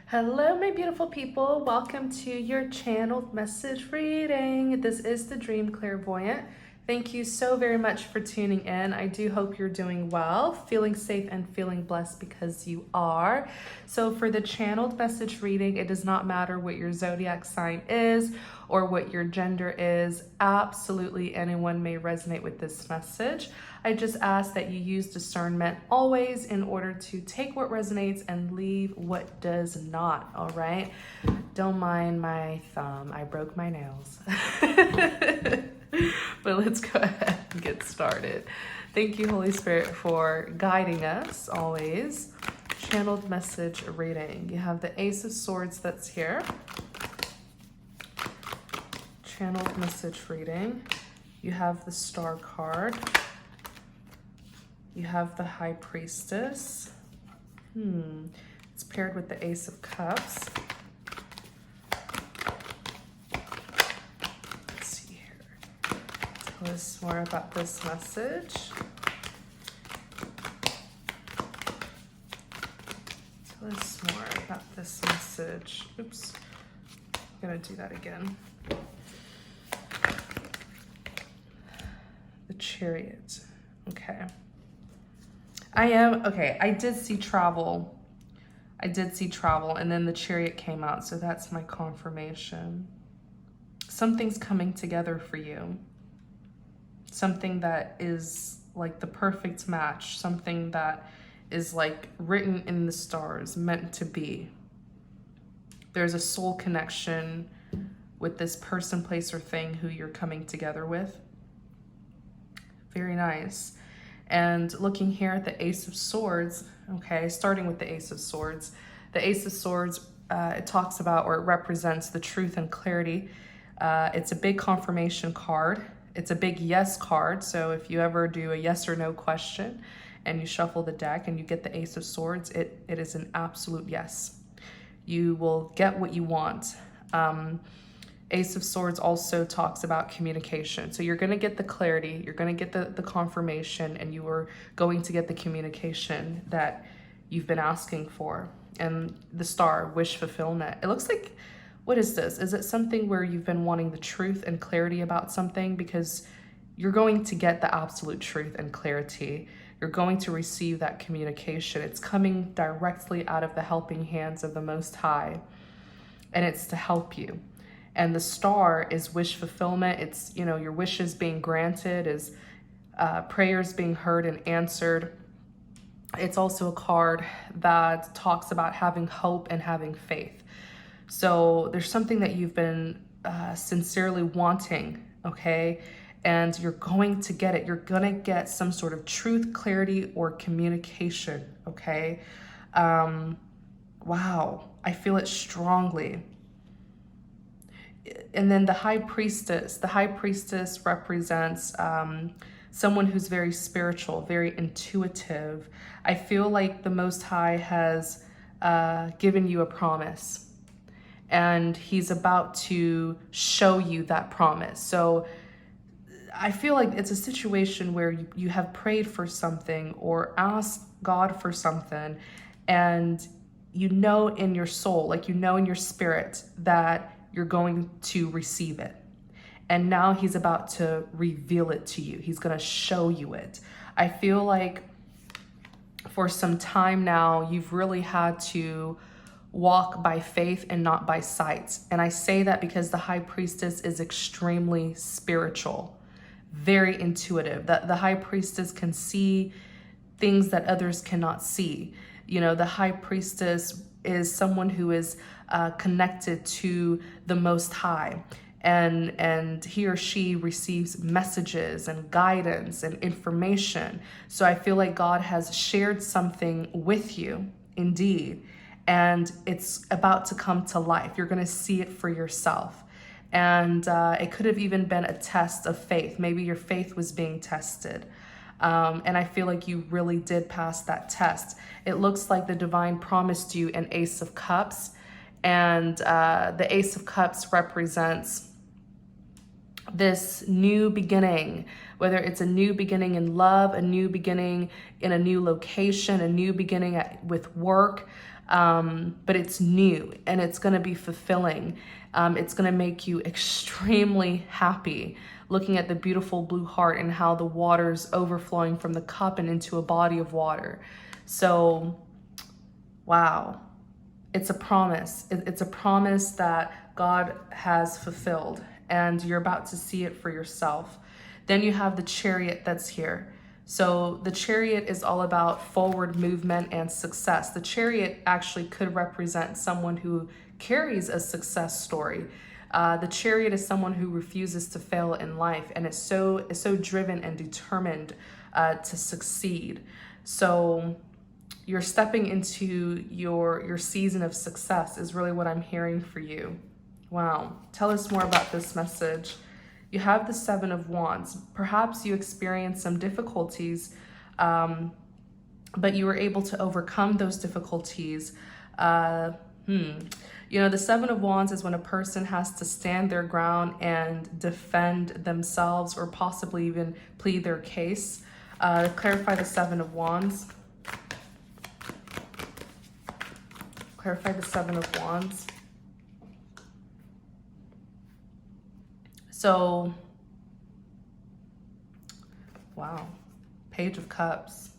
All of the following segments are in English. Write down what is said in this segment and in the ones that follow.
Hello, my beautiful people. Welcome to your channeled message reading. This is the Dream Clairvoyant. Thank you so very much for tuning in. I do hope you're doing well, feeling safe and feeling blessed because you are. So for the channeled message reading, it does not matter what your zodiac sign is or what your gender is. Absolutely anyone may resonate with this message. I just ask that you use discernment always in order to take what resonates and leave what does not, all right? Don't mind my thumb. I broke my nails. But let's go ahead and get started. Thank you, Holy Spirit, for guiding us always. Channeled message reading. You have the Ace of Swords that's here. Channeled message reading. You have the Star card. You have the High Priestess. It's paired with the Ace of Cups. Let's see here. Tell us more about this message. Tell us more about this message. Oops, I'm gonna do that again. The Chariot. Okay. I did see travel. And then the Chariot came out, so that's my confirmation. Something's coming together for you. Something that is like the perfect match. Something that is like written in the stars, meant to be. There's a soul connection with this person, place, or thing who you're coming together with. Very nice. And looking here at the Ace of Swords, okay, starting with the Ace of Swords. The Ace of Swords, it talks about, or it represents the truth and clarity. It's a big confirmation card. It's a big yes card. So if you ever do a yes or no question and you shuffle the deck and you get the Ace of Swords, it is an absolute yes. You will get what you want. Ace of Swords also talks about communication. So you're going to get the clarity, you're going to get the confirmation, and you are going to get the communication that you've been asking for. And the Star, wish fulfillment. It looks like, what is this? Is it something where you've been wanting the truth and clarity about something? Because you're going to get the absolute truth and clarity. You're going to receive that communication. It's coming directly out of the helping hands of the Most High. And it's to help you. And the Star is wish fulfillment. It's, you know, your wishes being granted, is prayers being heard and answered. It's also a card that talks about having hope and having faith. So there's something that you've been sincerely wanting, okay? And you're going to get it. You're going to get some sort of truth, clarity, or communication, okay? Wow, I feel it strongly. And then the High Priestess. The High Priestess represents someone who's very spiritual, very intuitive. I feel like the Most High has given you a promise, and he's about to show you that promise. So I feel like it's a situation where you have prayed for something or asked God for something, and you know in your soul, like you know in your spirit, that you're going to receive it. And now he's about to reveal it to you. He's going to show you it. I feel like for some time now, you've really had to walk by faith and not by sight. And I say that because the High Priestess is extremely spiritual, very intuitive. The High Priestess can see things that others cannot see. You know, the High Priestess is someone who is connected to the Most High, and he or she receives messages and guidance and information. So I feel like God has shared something with you, indeed, and it's about to come to life. You're going to see it for yourself. And it could have even been a test of faith. Maybe your faith was being tested. And I feel like you really did pass that test. It looks like the divine promised you an Ace of Cups, and the Ace of Cups represents this new beginning, whether it's a new beginning in love, a new beginning in a new location, a new beginning with work. but it's new and it's going to be fulfilling. It's going to make you extremely happy, looking at the beautiful blue heart and how the water's overflowing from the cup and into a body of water. So, wow, it's a promise. It's a promise that God has fulfilled, and you're about to see it for yourself. Then you have the Chariot that's here. So the Chariot is all about forward movement and success. The Chariot actually could represent someone who carries a success story. The Chariot is someone who refuses to fail in life and is so driven and determined to succeed. So you're stepping into your season of success is really what I'm hearing for you. Wow. Tell us more about this message. You have the Seven of Wands. Perhaps you experienced some difficulties, but you were able to overcome those difficulties. You know, the Seven of Wands is when a person has to stand their ground and defend themselves or possibly even plead their case. Clarify the Seven of Wands. Clarify the Seven of Wands. So, wow, Page of Cups.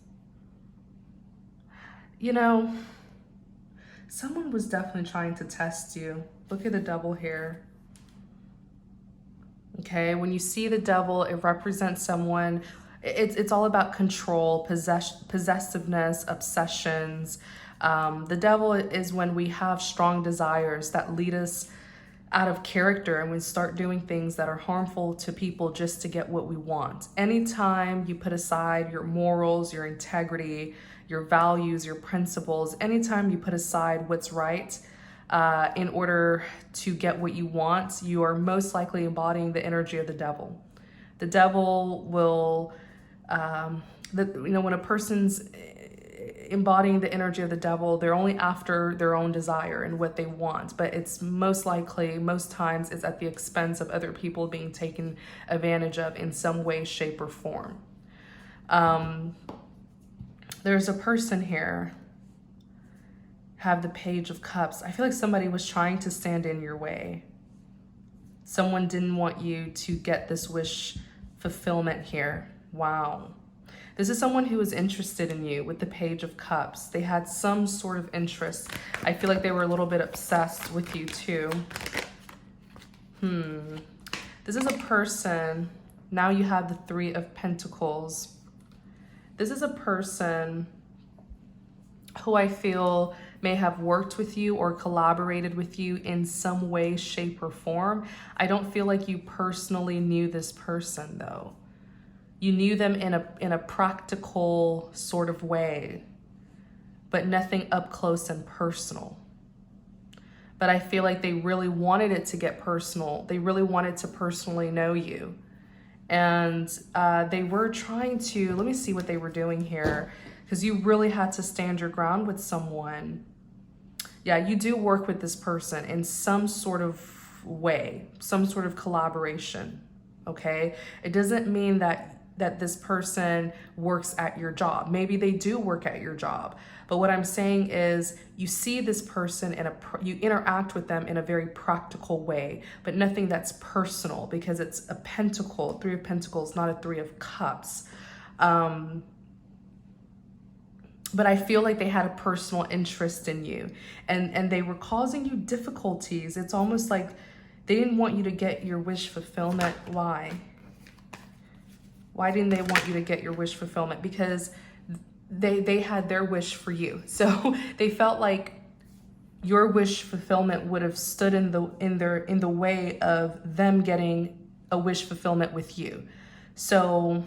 You know, someone was definitely trying to test you. Look at the Devil here. Okay, when you see the Devil, it represents someone, it's all about control, possessiveness, obsessions. The Devil is when we have strong desires that lead us out of character and we start doing things that are harmful to people just to get what we want. Anytime you put aside your morals, your integrity, your values, your principles, anytime you put aside what's right in order to get what you want, you are most likely embodying the energy of the Devil. The Devil will, when a person's embodying the energy of the Devil, they're only after their own desire and what they want, but it's most likely, most times, it's at the expense of other people being taken advantage of in some way, shape, or form. There's a person here, have the Page of Cups. I feel like somebody was trying to stand in your way. Someone didn't want you to get this wish fulfillment here. Wow. This is someone who was interested in you with the Page of Cups. They had some sort of interest. I feel like they were a little bit obsessed with you too. This is a person. Now you have the Three of Pentacles. This is a person who I feel may have worked with you or collaborated with you in some way, shape, or form. I don't feel like you personally knew this person though. You knew them in a practical sort of way, but nothing up close and personal. But I feel like they really wanted it to get personal. They really wanted to personally know you. And they were trying to, let me see what they were doing here, because you really had to stand your ground with someone. Yeah, you do work with this person in some sort of way, some sort of collaboration, okay? It doesn't mean that this person works at your job. Maybe they do work at your job. But what I'm saying is you see this person you interact with them in a very practical way, but nothing that's personal because it's a pentacle, Three of Pentacles, not a Three of Cups. But I feel like they had a personal interest in you and they were causing you difficulties. It's almost like they didn't want you to get your wish fulfillment. Why? Why didn't they want you to get your wish fulfillment? Because they had their wish for you. So they felt like your wish fulfillment would have stood in the way of them getting a wish fulfillment with you. So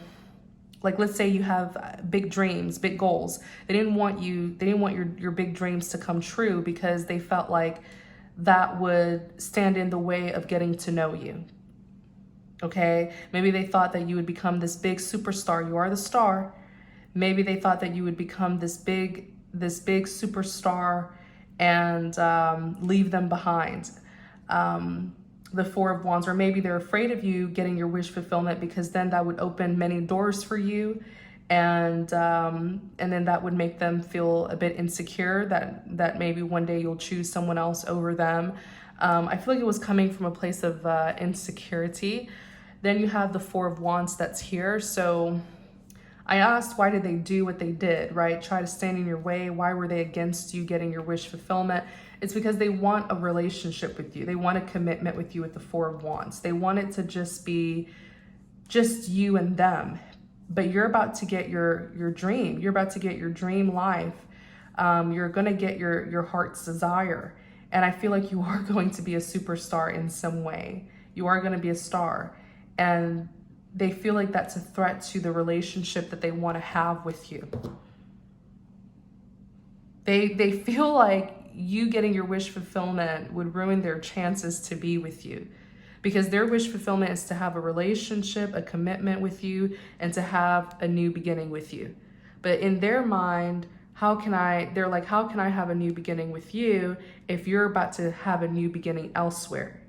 like, let's say you have big dreams, big goals. They didn't want your big dreams to come true because they felt like that would stand in the way of getting to know you. Okay, maybe they thought that you would become this big superstar. You are the star. Maybe they thought that you would become this big superstar and leave them behind. The Four of Wands, or maybe they're afraid of you getting your wish fulfillment because then that would open many doors for you and then that would make them feel a bit insecure that maybe one day you'll choose someone else over them. I feel like it was coming from a place of insecurity. Then you have the Four of Wands that's here. So I asked, why did they do what they did, right? Try to stand in your way. Why were they against you getting your wish fulfillment? It's because they want a relationship with you. They want a commitment with you with the Four of Wands. They want it to just be just you and them. But you're about to get your dream. You're about to get your dream life. You're going to get your heart's desire. And I feel like you are going to be a superstar in some way. You are going to be a star. And they feel like that's a threat to the relationship that they want to have with you. They feel like you getting your wish fulfillment would ruin their chances to be with you. Because their wish fulfillment is to have a relationship, a commitment with you, and to have a new beginning with you. But in their mind, they're like, how can I have a new beginning with you if you're about to have a new beginning elsewhere?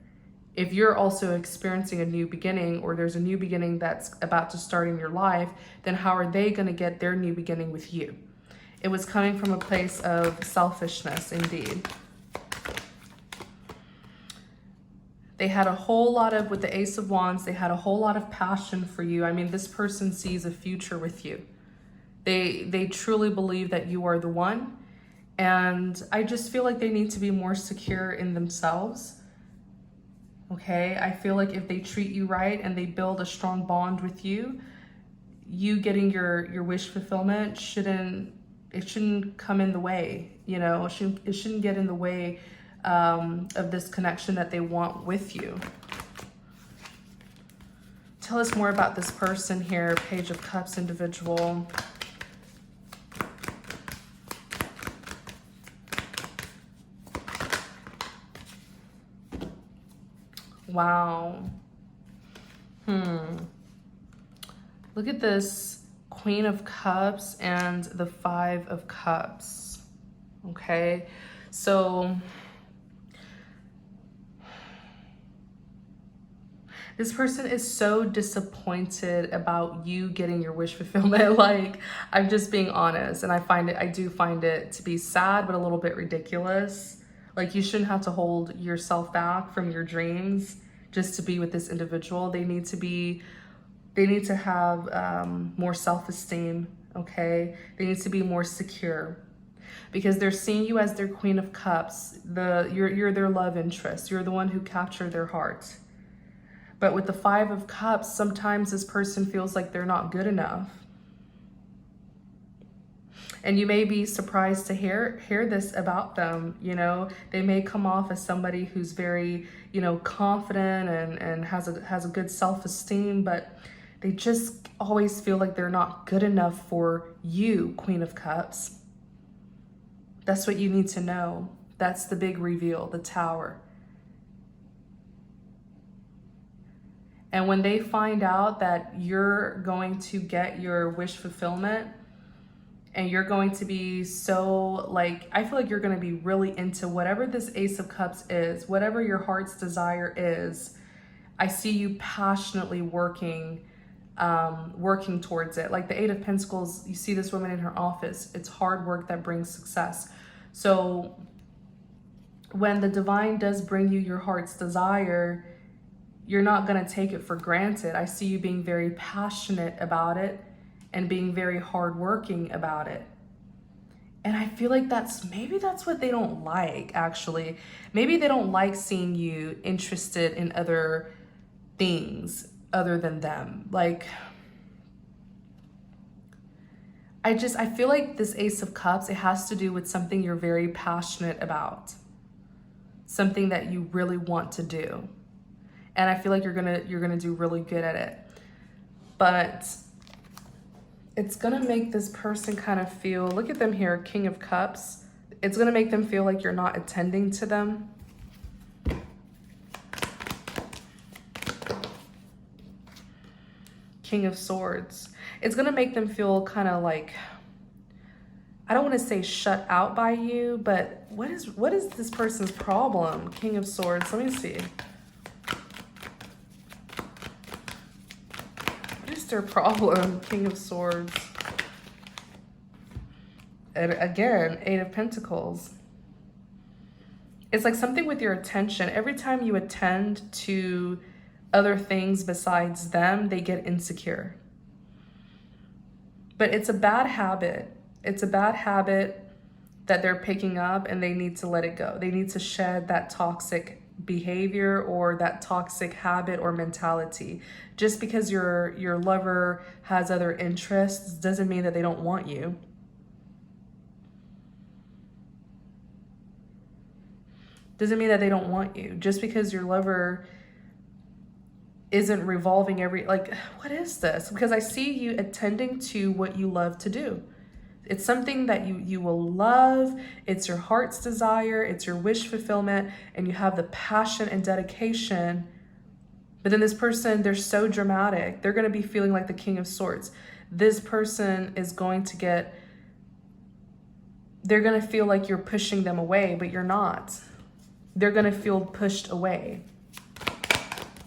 If you're also experiencing a new beginning, or there's a new beginning that's about to start in your life, then how are they going to get their new beginning with you? It was coming from a place of selfishness, indeed. They had a whole lot of, with the Ace of Wands, they had a whole lot of passion for you. I mean, this person sees a future with you. They truly believe that you are the one. And I just feel like they need to be more secure in themselves. Okay? I feel like if they treat you right and they build a strong bond with you, you getting your wish fulfillment shouldn't come in the way. You know, it shouldn't get in the way of this connection that they want with you. Tell us more about this person here, Page of Cups individual. Wow. Look at this Queen of Cups and the Five of Cups. Okay, so this person is so disappointed about you getting your wish fulfillment. Like, I'm just being honest. And I do find it to be sad, but a little bit ridiculous. Like, you shouldn't have to hold yourself back from your dreams just to be with this individual. They need to have more self-esteem, okay? They need to be more secure, because they're seeing you as their Queen of Cups. You're their love interest. You're the one who captured their heart. But with the Five of Cups, sometimes this person feels like they're not good enough. And you may be surprised to hear this about them. You know, they may come off as somebody who's very, you know, confident and has a good self-esteem, but they just always feel like they're not good enough for you, Queen of Cups. That's what you need to know. That's the big reveal, the Tower. And when they find out that you're going to get your wish fulfillment, and you're going to be so, like, I feel like you're going to be really into whatever this Ace of Cups is, whatever your heart's desire is. I see you passionately working towards it. Like the Eight of Pentacles, you see this woman in her office. It's hard work that brings success. So when the divine does bring you your heart's desire, you're not going to take it for granted. I see you being very passionate about it and being very hardworking about it. And I feel like maybe that's what they don't like, actually. Maybe they don't like seeing you interested in other things other than them. Like, I feel like this Ace of Cups, it has to do with something you're very passionate about. Something that you really want to do. And I feel like you're gonna do really good at it. But it's gonna make this person kind of feel, look at them here, King of Cups. It's gonna make them feel like you're not attending to them. King of Swords. It's gonna make them feel kind of like, I don't want to say shut out by you, but what is this person's problem? King of Swords, let me see. What is their problem? King of Swords. And again, Eight of Pentacles. It's like something with your attention. Every time you attend to other things besides them, they get insecure. But it's a bad habit. It's a bad habit that they're picking up, and they need to let it go. They need to shed that toxic behavior or that toxic habit or mentality. Just because your lover has other interests doesn't mean that they don't want you. Doesn't mean that they don't want you. Just because your lover isn't revolving like, what is this? Because I see you attending to what you love to do. It's something that you will love. It's your heart's desire. It's your wish fulfillment. And you have the passion and dedication. But then this person, they're so dramatic. They're going to be feeling like the King of Swords. This person is going to they're going to feel like you're pushing them away, but you're not. They're going to feel pushed away.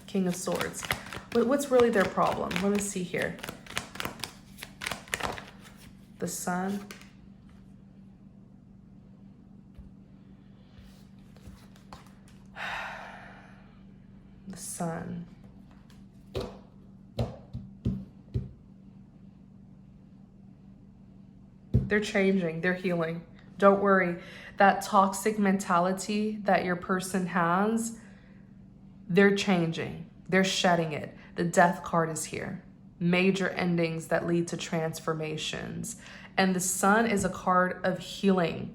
King of Swords. What's really their problem? Let me see here. The Sun. The Sun. They're changing. They're healing. Don't worry. That toxic mentality that your person has, they're changing. They're shedding it. The Death card is here. Major endings that lead to transformations. And the Sun is a card of healing.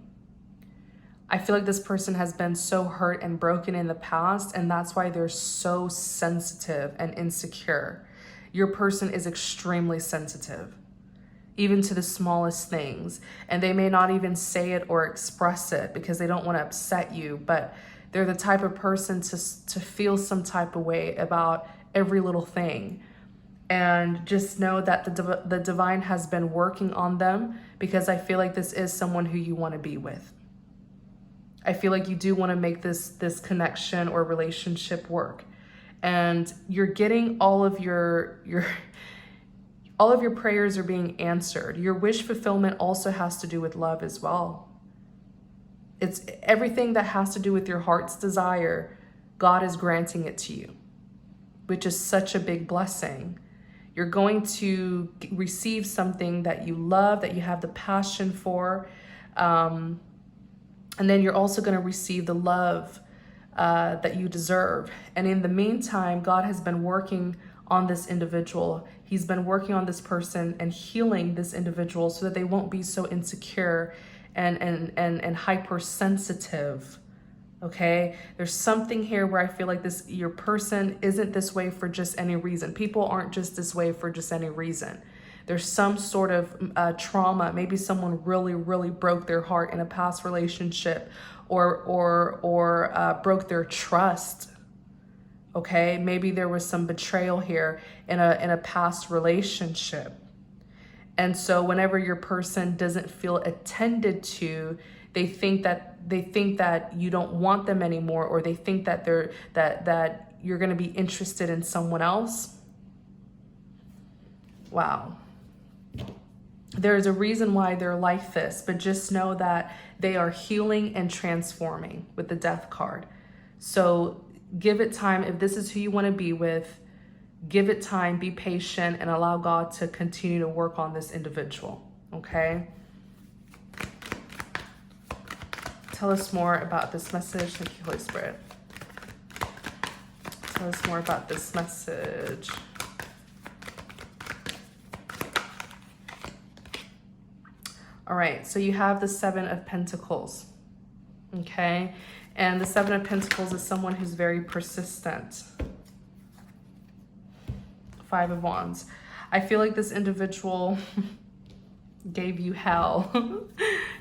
I feel like this person has been so hurt and broken in the past, and that's why they're so sensitive and insecure. Your person is extremely sensitive, even to the smallest things. And they may not even say it or express it because they don't want to upset you, but they're the type of person to feel some type of way about every little thing. And just know that the divine has been working on them, because I feel like this is someone who you want to be with. I feel like you do want to make this connection or relationship work. And you're getting all of your prayers are being answered. Your wish fulfillment also has to do with love as well. It's everything that has to do with your heart's desire. God is granting it to you, which is such a big blessing. You're going to receive something that you love, that you have the passion for. And then you're also going to receive the love that you deserve. And in the meantime, God has been working on this individual. He's been working on this person and healing this individual so that they won't be so insecure and hypersensitive. Okay, there's something here where I feel like your person isn't this way for just any reason. People aren't just this way for just any reason. There's some sort of trauma. Maybe someone really broke their heart in a past relationship, or broke their trust. Okay, maybe there was some betrayal here in a past relationship. And so whenever your person doesn't feel attended to, they think that you don't want them anymore, or they think that that you're going to be interested in someone else. Wow. There's a reason why they're like this, but just know that they are healing and transforming with the Death card. So give it time. If this is who you want to be with, give it time, be patient, and allow God to continue to work on this individual. Okay? Tell us more about this message. Thank you, Holy Spirit. Tell us more about this message. All right, so you have the Seven of Pentacles. Okay? And the Seven of Pentacles is someone who's very persistent. Five of Wands. I feel like this individual gave you hell.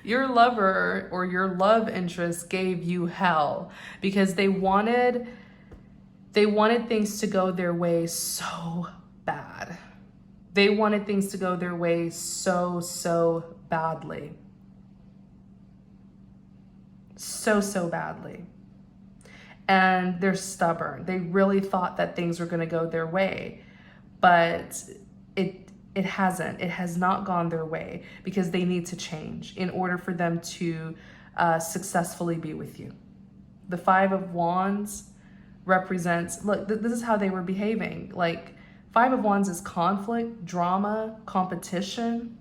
Your lover or your love interest gave you hell because they wanted things to go their way so bad. They wanted things to go their way so badly. So badly. And they're stubborn. They really thought that things were going to go their way. But It hasn't. It has not gone their way because they need to change in order for them to successfully be with you. The Five of Wands represents, look, this is how they were behaving. Like, Five of Wands is conflict, drama, competition.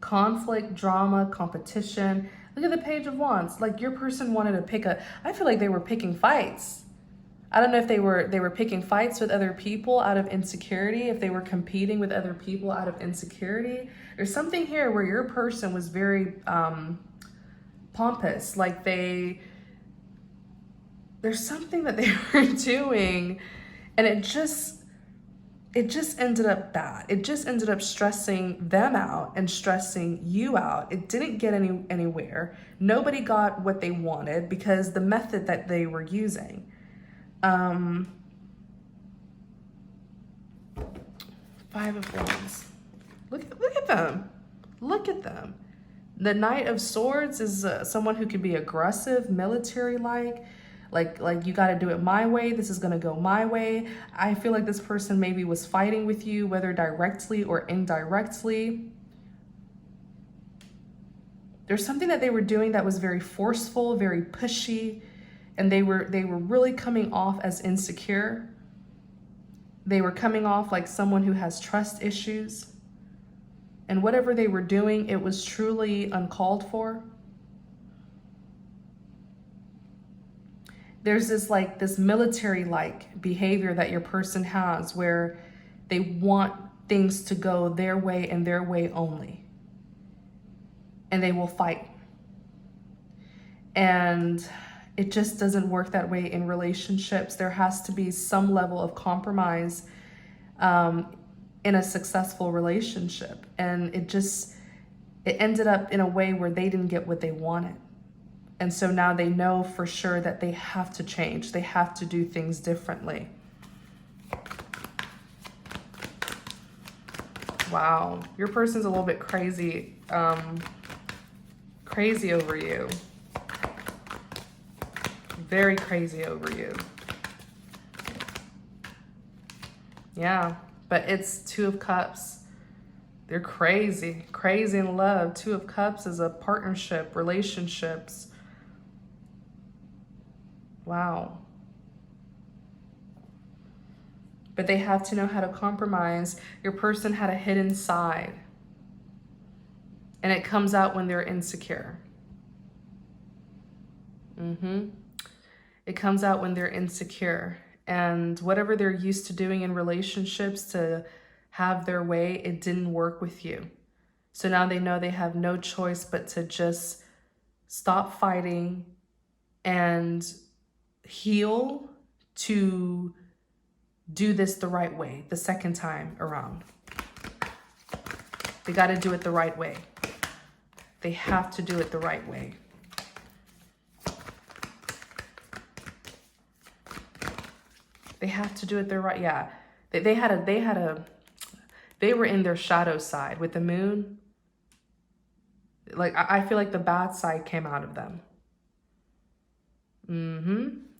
Conflict, drama, competition. Look at the Page of Wands. Like, your person wanted to pick I feel like they were picking fights. I don't know if they were picking fights with other people out of insecurity, if they were competing with other people out of insecurity. There's something here where your person was very pompous. Like, there's something that they were doing, and it just ended up bad. It just ended up stressing them out and stressing you out. It didn't get anywhere. Nobody got what they wanted because the method that they were using. Five of Wands. Look at them. Look at them. The Knight of Swords is someone who can be aggressive, military-like. Like you got to do it my way. This is going to go my way. I feel like this person maybe was fighting with you, whether directly or indirectly. There's something that they were doing that was very forceful, very pushy, and they were really coming off as insecure. They were coming off like someone who has trust issues. And whatever they were doing, it was truly uncalled for. There's this military-like behavior that your person has where they want things to go their way and their way only. And they will fight. And it just doesn't work that way in relationships. There has to be some level of compromise in a successful relationship. And it ended up in a way where they didn't get what they wanted. And so now they know for sure that they have to change. They have to do things differently. Wow. Your person's a little bit crazy. Crazy over you. Very crazy over you. Yeah, but it's Two of Cups. They're crazy. Crazy in love. Two of Cups is a partnership, relationships. Wow. But they have to know how to compromise. Your person had a hidden side. And it comes out when they're insecure. It comes out when they're insecure. And whatever they're used to doing in relationships to have their way, it didn't work with you. So now they know they have no choice but to just stop fighting and heal to do this the right way the second time around. They got to do it the right way. They have to do it the right way. They have to do it the right, yeah. They were in their shadow side with the moon. Like, I feel like the bad side came out of them.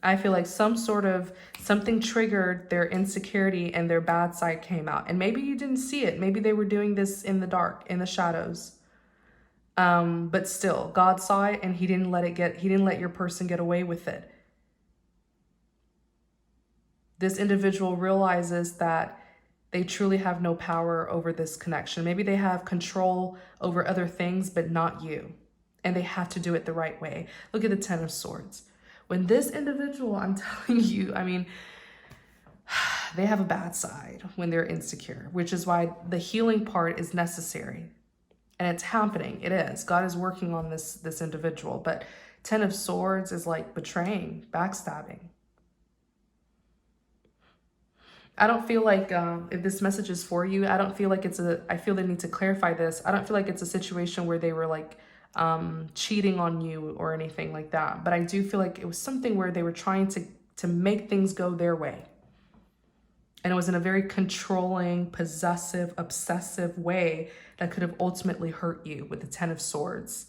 I feel like something triggered their insecurity and their bad side came out. And maybe you didn't see it. Maybe they were doing this in the dark, in the shadows. But still, God saw it and he didn't let your person get away with it. This individual realizes that they truly have no power over this connection. Maybe they have control over other things, but not you. And they have to do it the right way. Look at the Ten of Swords. When this individual, I'm telling you, I mean, they have a bad side when they're insecure, which is why the healing part is necessary. And it's happening. It is. God is working on this individual. But Ten of Swords is like betraying, backstabbing. I don't feel like if this message is for you, I feel they need to clarify this. I don't feel like it's a situation where they were like cheating on you or anything like that. But I do feel like it was something where they were trying to make things go their way. And it was in a very controlling, possessive, obsessive way that could have ultimately hurt you with the Ten of Swords.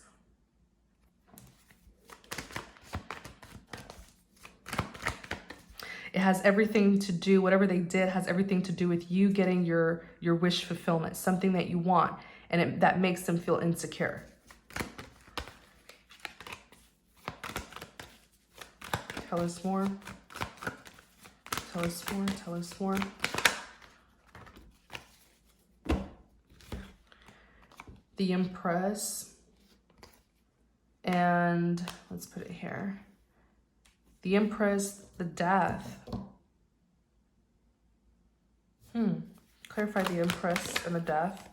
It has everything to do, whatever they did has everything to do with you getting your wish fulfillment, something that you want, and that makes them feel insecure. Tell us more. Tell us more. Tell us more. The Empress. And let's put it here. The Empress, the Death. Clarify the Empress and the Death.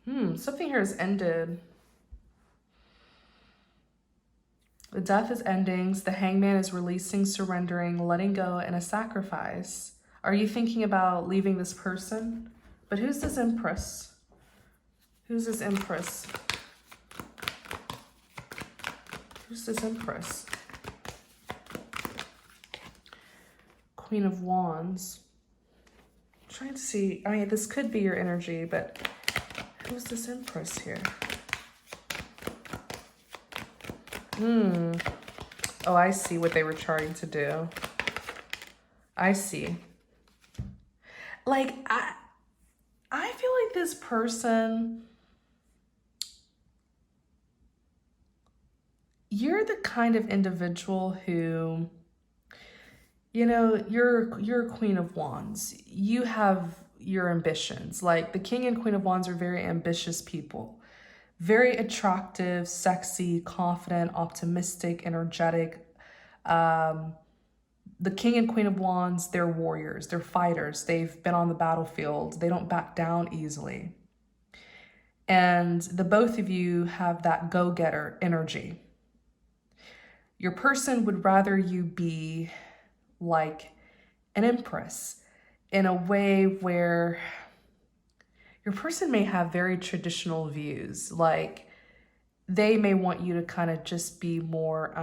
Something here has ended. The Death is endings. The Hangman is releasing, surrendering, letting go, and a sacrifice. Are you thinking about leaving this person? But who's this Empress? Who's this Empress? Who's this Empress? Queen of Wands. I'm trying to see. I mean, this could be your energy, but who's this Empress here? Oh, I see what they were trying to do. I see. Like, I feel like this person, you're the kind of individual who, you know, you're a Queen of Wands. You have your ambitions. Like, the King and Queen of Wands are very ambitious people. Very attractive, sexy, confident, optimistic, energetic. The King and Queen of Wands, they're warriors, they're fighters. They've been on the battlefield. They don't back down easily. And the both of you have that go-getter energy. Your person would rather you be like an Empress in a way where your person may have very traditional views. Like, they may want you to kind of just be more,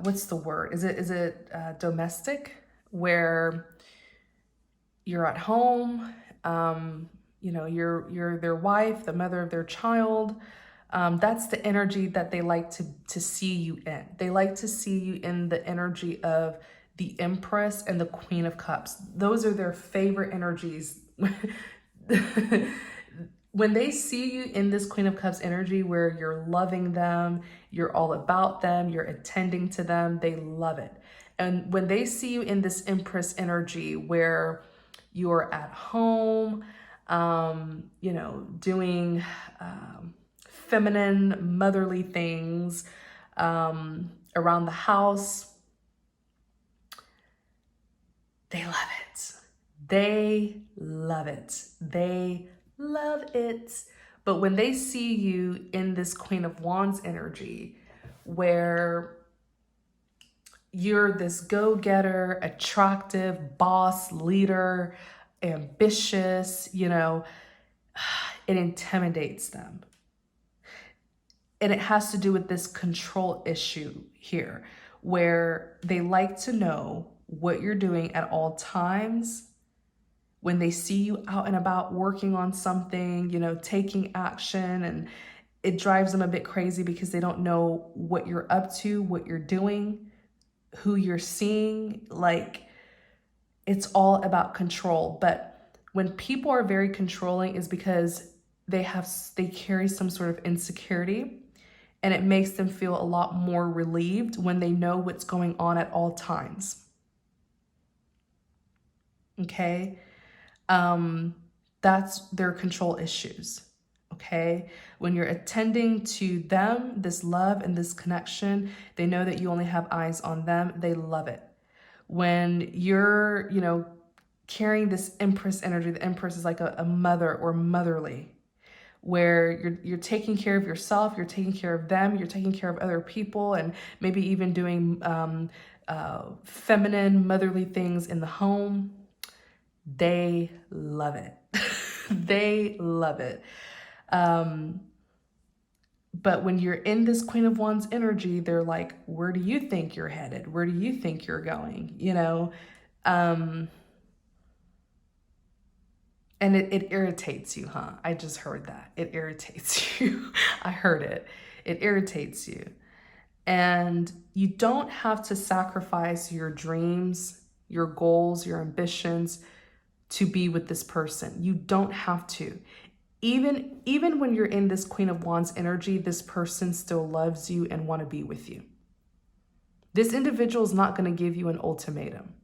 what's the word? Is it domestic? Where you're at home, you know, you're their wife, the mother of their child. That's the energy that they like to see you in. They like to see you in the energy of the Empress and the Queen of Cups. Those are their favorite energies. When they see you in this Queen of Cups energy where you're loving them, you're all about them, you're attending to them, they love it. And when they see you in this Empress energy where you're at home, you know, doing feminine, motherly things around the house, they love it. They love it. They love it. But when they see you in this Queen of Wands energy, where you're this go-getter, attractive, boss, leader, ambitious, you know, it intimidates them. And it has to do with this control issue here, where they like to know what you're doing at all times. When they see you out and about working on something, you know, taking action, and it drives them a bit crazy because they don't know what you're up to, what you're doing, who you're seeing. Like, it's all about control. But when people are very controlling, is because they carry some sort of insecurity, and it makes them feel a lot more relieved when they know what's going on at all times. Okay? That's their control issues. Okay? When you're attending to them, this love and this connection, they know that you only have eyes on them. They love it. When you're, you know, carrying this Empress energy, the Empress is like a mother or motherly, where you're taking care of yourself, you're taking care of them, you're taking care of other people, and maybe even doing feminine, motherly things in the home. They love it. They love it. But when you're in this Queen of Wands energy, they're like, where do you think you're headed? Where do you think you're going? You know? And it irritates you, huh? I just heard that. It irritates you. I heard it. It irritates you. And you don't have to sacrifice your dreams, your goals, your ambitions to be with this person. You don't have to. Even when you're in this Queen of Wands energy, this person still loves you and want to be with you. This individual is not going to give you an ultimatum.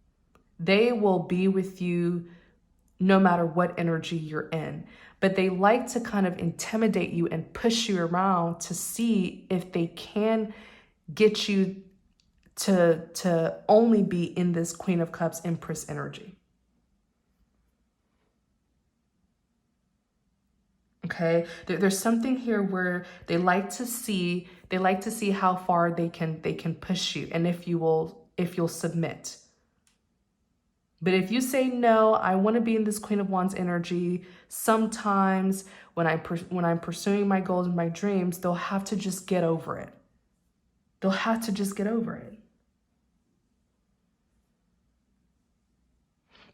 They will be with you no matter what energy you're in. But they like to kind of intimidate you and push you around to see if they can get you to only be in this Queen of Cups Empress energy. Okay, there's something here where they like to see how far they can push you, and if you'll submit. But if you say no, I want to be in this Queen of Wands energy, sometimes when I'm pursuing my goals and my dreams, they'll have to just get over it. They'll have to just get over it.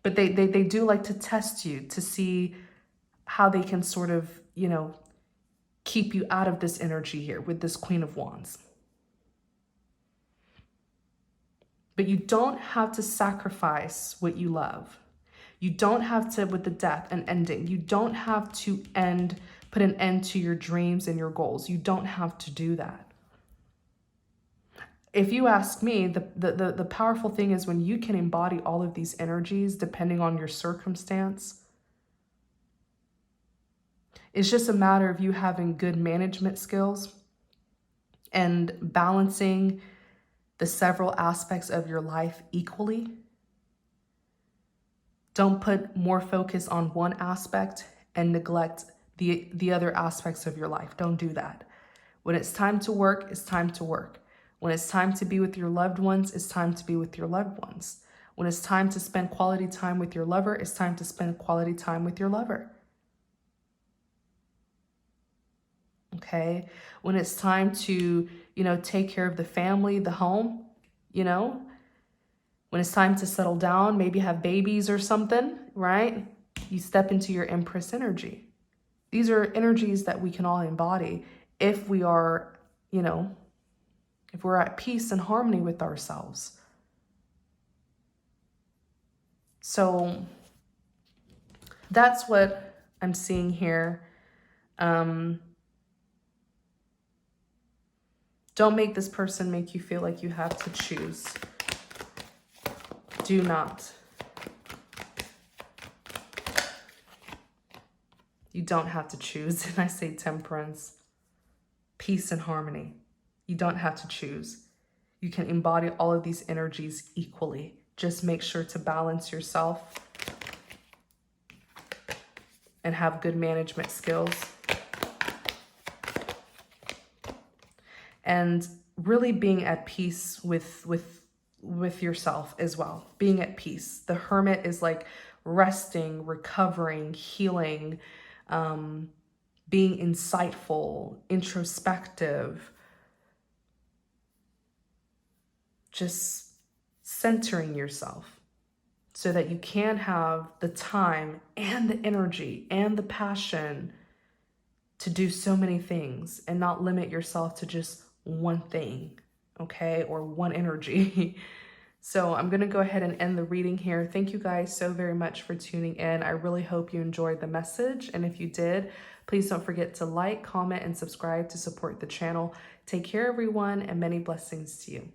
But they do like to test you to see how they can sort of, keep you out of this energy here with this Queen of Wands. But you don't have to sacrifice what you love. You don't have to, with the death and ending, you don't have to put an end to your dreams and your goals. You don't have to do that. If you ask me, the powerful thing is when you can embody all of these energies, depending on your circumstance. It's just a matter of you having good management skills and balancing the several aspects of your life equally. Don't put more focus on one aspect and neglect the other aspects of your life. Don't do that. When it's time to work, it's time to work. When it's time to be with your loved ones, it's time to be with your loved ones. When it's time to spend quality time with your lover, it's time to spend quality time with your lover. Okay, when it's time to, take care of the family, the home, when it's time to settle down, maybe have babies or something, right? You step into your Empress energy. These are energies that we can all embody if we are, if we're at peace and harmony with ourselves. So that's what I'm seeing here. Don't make this person make you feel like you have to choose. Do not. You don't have to choose. And I say temperance, peace and harmony. You don't have to choose. You can embody all of these energies equally. Just make sure to balance yourself and have good management skills. And really being at peace with yourself as well. Being at peace. The Hermit is like resting, recovering, healing, being insightful, introspective, just centering yourself so that you can have the time and the energy and the passion to do so many things and not limit yourself to just one thing, okay, or one energy. So I'm going to go ahead and end the reading here. Thank you guys so very much for tuning in. I really hope you enjoyed the message. And if you did, please don't forget to like, comment, and subscribe to support the channel. Take care, everyone, and many blessings to you.